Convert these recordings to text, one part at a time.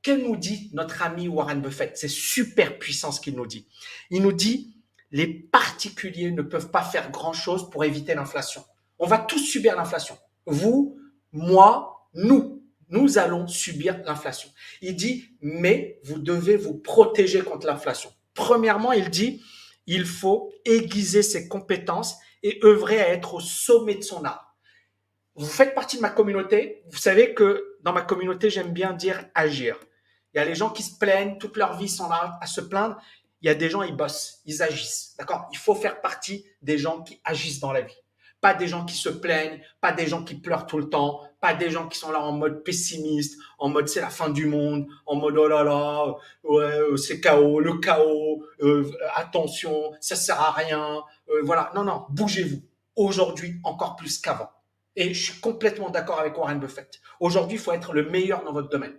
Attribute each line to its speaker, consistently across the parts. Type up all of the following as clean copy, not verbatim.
Speaker 1: que nous dit notre ami Warren Buffett? C'est super puissant ce qu'il nous dit. Il nous dit, les particuliers ne peuvent pas faire grand-chose pour éviter l'inflation. On va tous subir l'inflation. Vous, moi, nous allons subir l'inflation. Il dit, mais vous devez vous protéger contre l'inflation. Premièrement, il dit, il faut aiguiser ses compétences et œuvrer à être au sommet de son art. Vous faites partie de ma communauté. Vous savez que dans ma communauté, j'aime bien dire agir. Il y a les gens qui se plaignent, toute leur vie sont là à se plaindre. Il y a des gens, ils bossent, ils agissent. D'accord? Il faut faire partie des gens qui agissent dans la vie. Pas des gens qui se plaignent, pas des gens qui pleurent tout le temps, pas des gens qui sont là en mode pessimiste, en mode c'est la fin du monde, en mode oh là là, ouais, c'est chaos, le chaos, attention, ça sert à rien. Voilà, non, non, bougez-vous. Aujourd'hui, encore plus qu'avant. Et je suis complètement d'accord avec Warren Buffett. Aujourd'hui, il faut être le meilleur dans votre domaine.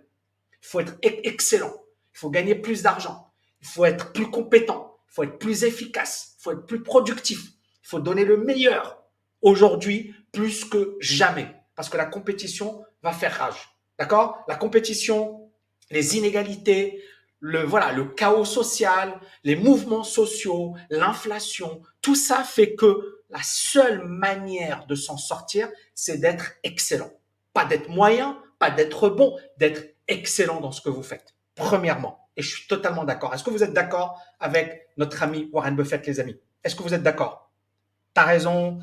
Speaker 1: Il faut être excellent. Il faut gagner plus d'argent. Il faut être plus compétent. Il faut être plus efficace. Il faut être plus productif. Il faut donner le meilleur aujourd'hui plus que jamais. Parce que la compétition va faire rage. D'accord? La compétition, les inégalités, le chaos social, les mouvements sociaux, l'inflation, tout ça fait que la seule manière de s'en sortir, c'est d'être excellent. Pas d'être moyen, pas d'être bon, d'être excellent dans ce que vous faites. Premièrement, et je suis totalement d'accord. Est-ce que vous êtes d'accord avec notre ami Warren Buffett, les amis? Est-ce que vous êtes d'accord? T'as raison.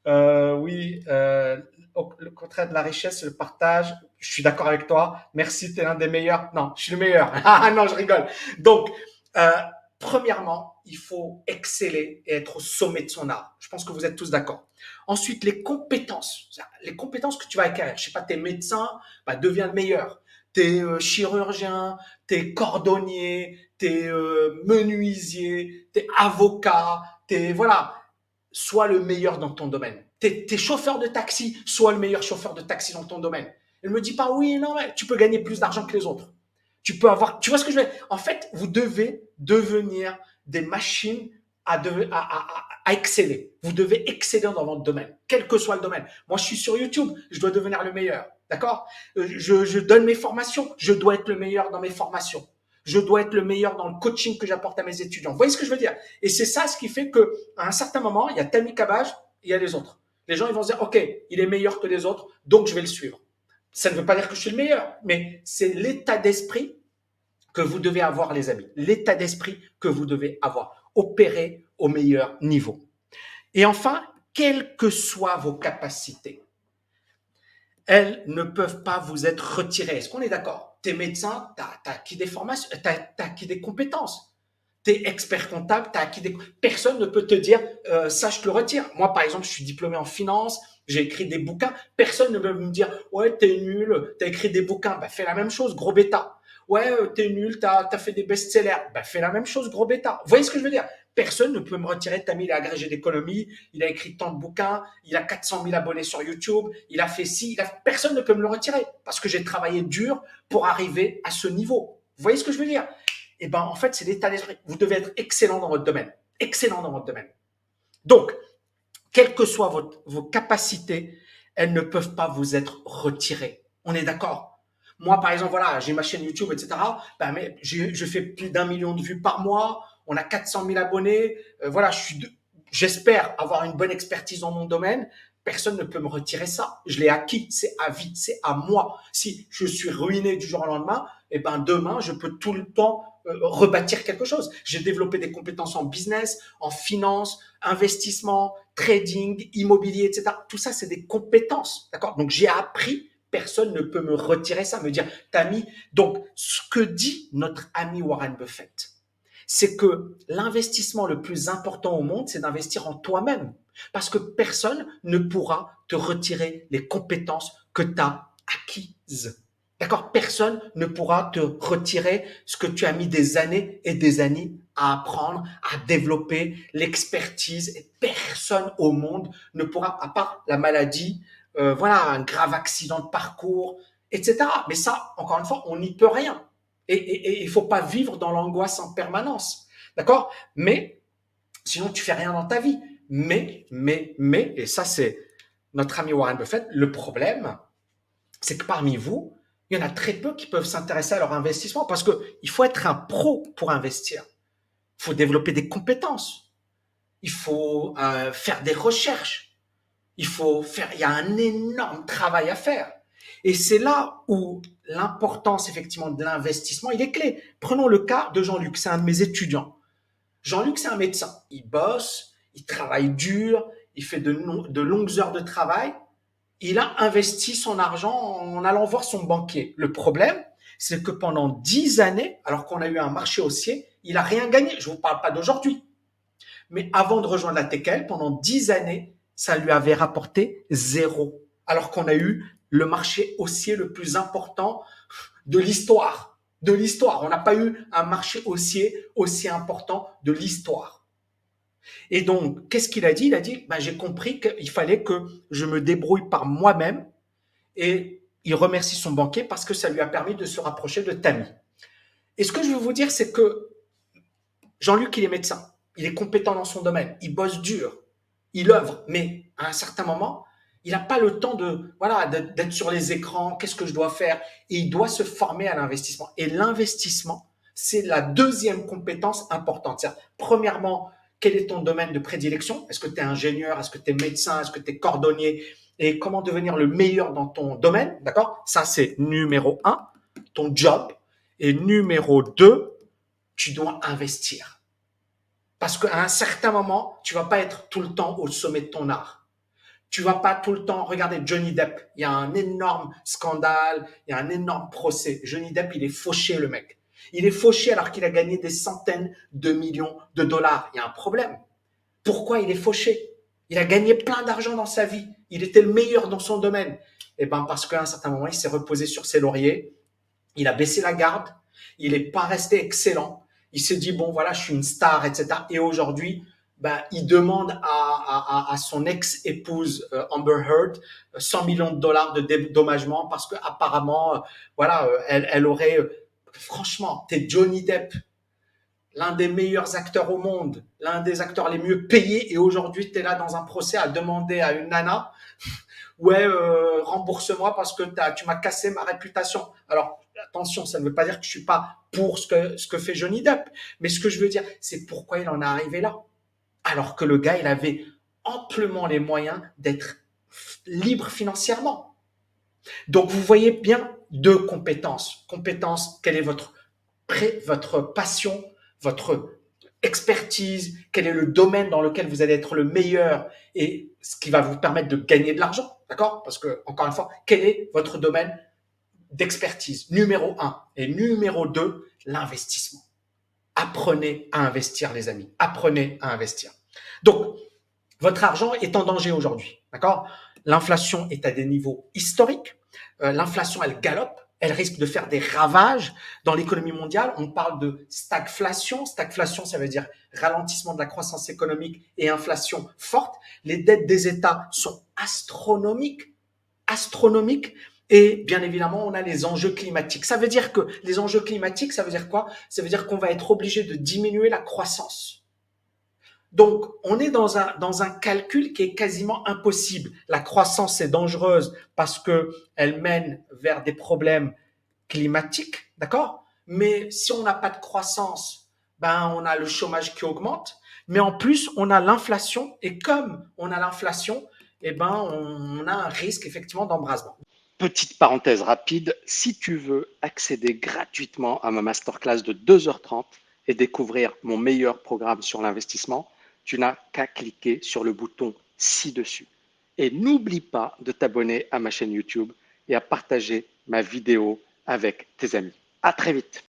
Speaker 1: Oui, le contraire de la richesse, c'est le partage. Je suis d'accord avec toi. Merci, tu es l'un des meilleurs. Non, je suis le meilleur. Ah non, je rigole. Donc, euh, premièrement, il faut exceller et être au sommet de son art. Je pense que vous êtes tous d'accord. Ensuite, les compétences. Les compétences que tu vas acquérir. Je sais pas, t'es médecin, bah, deviens le meilleur. T'es chirurgien, t'es cordonnier, t'es menuisier, t'es avocat, t'es voilà, sois le meilleur dans ton domaine. T'es chauffeur de taxi, sois le meilleur chauffeur de taxi dans ton domaine. Elle me dit pas oui, non, mais tu peux gagner plus d'argent que les autres. Tu peux avoir, tu vois ce que je veux dire? En fait, vous devez devenir des machines à exceller. Vous devez exceller dans votre domaine, quel que soit le domaine. Moi, je suis sur YouTube, je dois devenir le meilleur. D'accord? Je donne mes formations, je dois être le meilleur dans mes formations. Je dois être le meilleur dans le coaching que j'apporte à mes étudiants. Vous voyez ce que je veux dire? Et c'est ça ce qui fait que, à un certain moment, il y a Tammy Cabage, il y a les autres. Les gens, ils vont se dire, OK, il est meilleur que les autres, donc je vais le suivre. Ça ne veut pas dire que je suis le meilleur, mais c'est l'état d'esprit que vous devez avoir, les amis. L'état d'esprit que vous devez avoir. Opérer au meilleur niveau. Et enfin, quelles que soient vos capacités, elles ne peuvent pas vous être retirées. Est-ce qu'on est d'accord? T'es médecin, t'as acquis des formations, t'as acquis des compétences. T'es expert comptable, t'as acquis des... Personne ne peut te dire, ça, je te le retire. Moi, par exemple, je suis diplômé en finance, j'ai écrit des bouquins. Personne ne peut me dire, ouais, t'es nul, t'as écrit des bouquins. Bah, fais la même chose, gros bêta. Ouais, t'es nul, t'as fait des best-sellers. Bah, fais la même chose, gros bêta. Vous voyez ce que je veux dire? Personne ne peut me retirer. Tammy, il a agrégé d'économie, il a écrit tant de bouquins, il a 400 000 abonnés sur YouTube, il a fait ci, personne ne peut me le retirer parce que j'ai travaillé dur pour arriver à ce niveau. Vous voyez ce que je veux dire? Eh ben, en fait, c'est l'état d'esprit. Vous devez être excellent dans votre domaine. Excellent dans votre domaine. Donc, quelles que soient vos capacités, elles ne peuvent pas vous être retirées. On est d'accord? Moi, par exemple, voilà, j'ai ma chaîne YouTube, etc. Ben, mais je fais plus d'1 million de vues par mois. On a 400 000 abonnés. Voilà, j'espère avoir une bonne expertise dans mon domaine. Personne ne peut me retirer ça. Je l'ai acquis. C'est à vie. C'est à moi. Si je suis ruiné du jour au lendemain, eh ben, demain, je peux tout le temps rebâtir quelque chose. J'ai développé des compétences en business, en finance, investissement, trading, immobilier, etc. Tout ça, c'est des compétences. D'accord? Donc, j'ai appris. Personne ne peut me retirer ça, me dire, Tammy. Donc, ce que dit notre ami Warren Buffett, c'est que l'investissement le plus important au monde, c'est d'investir en toi-même. Parce que personne ne pourra te retirer les compétences que tu as acquises. D'accord? Personne ne pourra te retirer ce que tu as mis des années et des années à apprendre, à développer, l'expertise. Et personne au monde ne pourra, à part la maladie, voilà, un grave accident de parcours, etc. Mais ça, encore une fois, on n'y peut rien. Et il ne faut pas vivre dans l'angoisse en permanence. D'accord? Mais sinon, tu fais rien dans ta vie. Mais, et ça, c'est notre ami Warren Buffett, le problème, c'est que parmi vous, Il y en a très peu qui peuvent s'intéresser à leur investissement parce qu'il faut être un pro pour investir. Il faut développer des compétences. Il faut faire des recherches. Il y a un énorme travail à faire. Et c'est là où l'importance effectivement de l'investissement, il est clé. Prenons le cas de Jean-Luc, c'est un de mes étudiants. Jean-Luc, c'est un médecin. Il bosse, il travaille dur, il fait de longues heures de travail. Il a investi son argent en allant voir son banquier. Le problème, c'est que pendant 10 années, alors qu'on a eu un marché haussier, il n'a rien gagné. Je ne vous parle pas d'aujourd'hui. Mais avant de rejoindre la TKL, pendant 10 années, ça lui avait rapporté zéro. Alors qu'on a eu le marché haussier le plus important de l'histoire. De l'histoire. On n'a pas eu un marché haussier aussi important de l'histoire. Et donc, qu'est-ce qu'il a dit? Il a dit, ben, j'ai compris qu'il fallait que je me débrouille par moi-même. Et il remercie son banquier parce que ça lui a permis de se rapprocher de Tammy. Et ce que je veux vous dire, c'est que Jean-Luc, il est médecin. Il est compétent dans son domaine. Il bosse dur. Il œuvre. Mais à un certain moment, il n'a pas le temps d'être sur les écrans. Qu'est-ce que je dois faire? Et il doit se former à l'investissement. Et l'investissement, c'est la deuxième compétence importante. C'est-à-dire, premièrement, quel est ton domaine de prédilection? Est-ce que tu es ingénieur? Est-ce que tu es médecin? Est-ce que tu es cordonnier? Et comment devenir le meilleur dans ton domaine? D'accord? Ça, c'est numéro un, ton job. Et numéro deux, tu dois investir. Parce qu'à un certain moment, tu vas pas être tout le temps au sommet de ton art. Tu vas pas tout le temps regarder Johnny Depp. Il y a un énorme scandale, il y a un énorme procès. Johnny Depp, il est fauché, le mec. Il est fauché alors qu'il a gagné des centaines de millions de dollars. Il y a un problème. Pourquoi il est fauché? Il a gagné plein d'argent dans sa vie. Il était le meilleur dans son domaine. Eh ben, parce qu'à un certain moment, il s'est reposé sur ses lauriers. Il a baissé la garde. Il n'est pas resté excellent. Il s'est dit, bon, voilà, je suis une star, etc. Et aujourd'hui, ben, il demande à son ex-épouse Amber Heard 100 millions de dollars de dédommagement parce qu'apparemment, voilà, elle aurait... franchement, t'es Johnny Depp, l'un des meilleurs acteurs au monde, l'un des acteurs les mieux payés, et aujourd'hui, tu es là dans un procès à demander à une nana, ouais, rembourse-moi parce que tu m'as cassé ma réputation. Alors, attention, ça ne veut pas dire que je suis pas pour ce que fait Johnny Depp, mais ce que je veux dire, c'est pourquoi il en est arrivé là. Alors que le gars, il avait amplement les moyens d'être libre financièrement. Donc, vous voyez bien deux compétences. Compétence, quelle est votre passion, votre expertise, quel est le domaine dans lequel vous allez être le meilleur et ce qui va vous permettre de gagner de l'argent, d'accord? Parce que, encore une fois, quel est votre domaine d'expertise? Numéro un. Et numéro deux, l'investissement. Apprenez à investir, les amis. Apprenez à investir. Donc, votre argent est en danger aujourd'hui, d'accord? L'inflation est à des niveaux historiques. L'inflation, elle galope. Elle risque de faire des ravages dans l'économie mondiale. On parle de stagflation. Stagflation, ça veut dire ralentissement de la croissance économique et inflation forte. Les dettes des États sont astronomiques, astronomiques. Et bien évidemment, on a les enjeux climatiques. Ça veut dire que les enjeux climatiques, ça veut dire quoi? Ça veut dire qu'on va être obligé de diminuer la croissance. Donc, on est dans un calcul qui est quasiment impossible. La croissance est dangereuse parce qu'elle mène vers des problèmes climatiques, d'accord? Mais si on n'a pas de croissance, ben, on a le chômage qui augmente. Mais en plus, on a l'inflation. Et comme on a l'inflation, eh ben, on a un risque effectivement d'embrasement.
Speaker 2: Petite parenthèse rapide, si tu veux accéder gratuitement à ma masterclass de 2h30 et découvrir mon meilleur programme sur l'investissement, tu n'as qu'à cliquer sur le bouton ci-dessus. Et n'oublie pas de t'abonner à ma chaîne YouTube et à partager ma vidéo avec tes amis. À très vite.